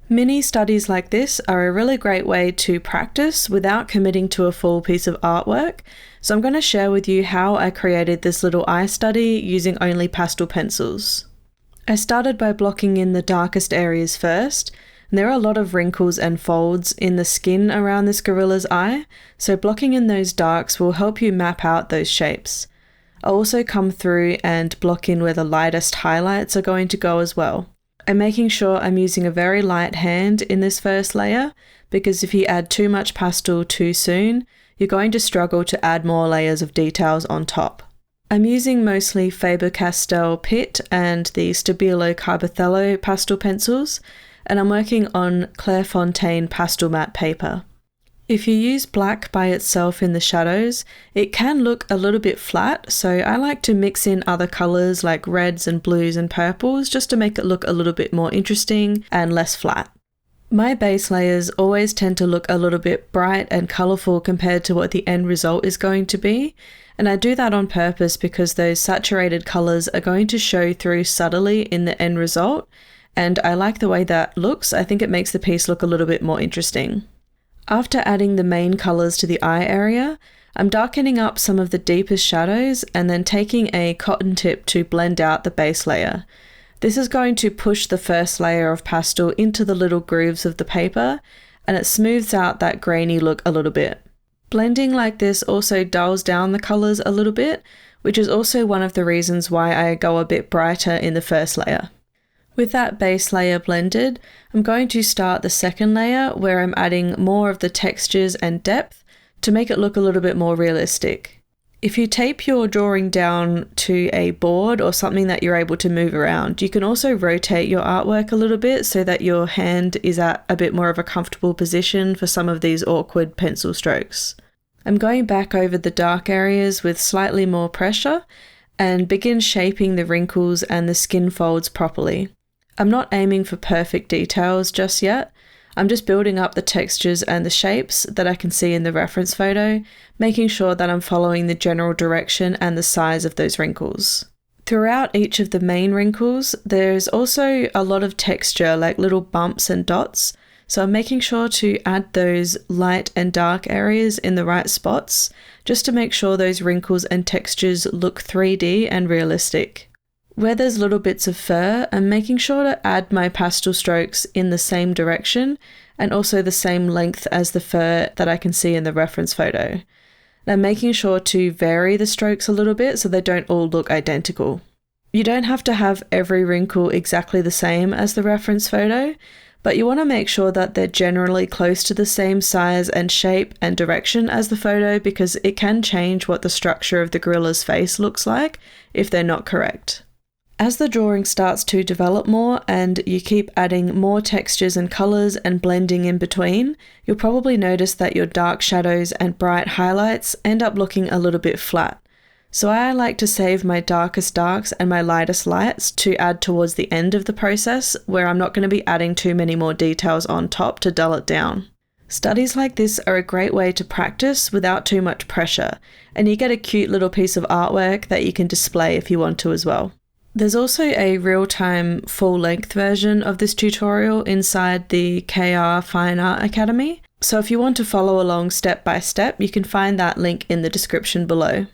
Mini studies like this are a really great way to practice without committing to a full piece of artwork. So I'm going to share with you how I created this little eye study using only pastel pencils. I started by blocking in the darkest areas first. And there are a lot of wrinkles and folds in the skin around this gorilla's eye, so blocking in those darks will help you map out those shapes. I'll also come through and block in where the lightest highlights are going to go as well. I'm making sure I'm using a very light hand in this first layer, because if you add too much pastel too soon, you're going to struggle to add more layers of details on top. I'm using mostly Faber-Castell Pitt and the Stabilo Carbothello pastel pencils, and I'm working on Clairefontaine pastel matte paper. If you use black by itself in the shadows, it can look a little bit flat, so I like to mix in other colours like reds and blues and purples just to make it look a little bit more interesting and less flat. My base layers always tend to look a little bit bright and colourful compared to what the end result is going to be, and I do that on purpose because those saturated colours are going to show through subtly in the end result, and I like the way that looks. I think it makes the piece look a little bit more interesting. After adding the main colours to the eye area, I'm darkening up some of the deepest shadows and then taking a cotton tip to blend out the base layer. This is going to push the first layer of pastel into the little grooves of the paper, and it smooths out that grainy look a little bit. Blending like this also dulls down the colours a little bit, which is also one of the reasons why I go a bit brighter in the first layer. With that base layer blended, I'm going to start the second layer where I'm adding more of the textures and depth to make it look a little bit more realistic. If you tape your drawing down to a board or something that you're able to move around, you can also rotate your artwork a little bit so that your hand is at a bit more of a comfortable position for some of these awkward pencil strokes. I'm going back over the dark areas with slightly more pressure and begin shaping the wrinkles and the skin folds properly. I'm not aiming for perfect details just yet. I'm just building up the textures and the shapes that I can see in the reference photo, making sure that I'm following the general direction and the size of those wrinkles. Throughout each of the main wrinkles, there's also a lot of texture, like little bumps and dots, so I'm making sure to add those light and dark areas in the right spots, just to make sure those wrinkles and textures look 3D and realistic. Where there's little bits of fur, I'm making sure to add my pastel strokes in the same direction and also the same length as the fur that I can see in the reference photo. I'm making sure to vary the strokes a little bit so they don't all look identical. You don't have to have every wrinkle exactly the same as the reference photo, but you want to make sure that they're generally close to the same size and shape and direction as the photo, because it can change what the structure of the gorilla's face looks like if they're not correct. As the drawing starts to develop more and you keep adding more textures and colours and blending in between, you'll probably notice that your dark shadows and bright highlights end up looking a little bit flat. So I like to save my darkest darks and my lightest lights to add towards the end of the process, where I'm not going to be adding too many more details on top to dull it down. Studies like this are a great way to practice without too much pressure, and you get a cute little piece of artwork that you can display if you want to as well. There's also a real-time full-length version of this tutorial inside the KR Fine Art Academy, so if you want to follow along step by step, you can find that link in the description below.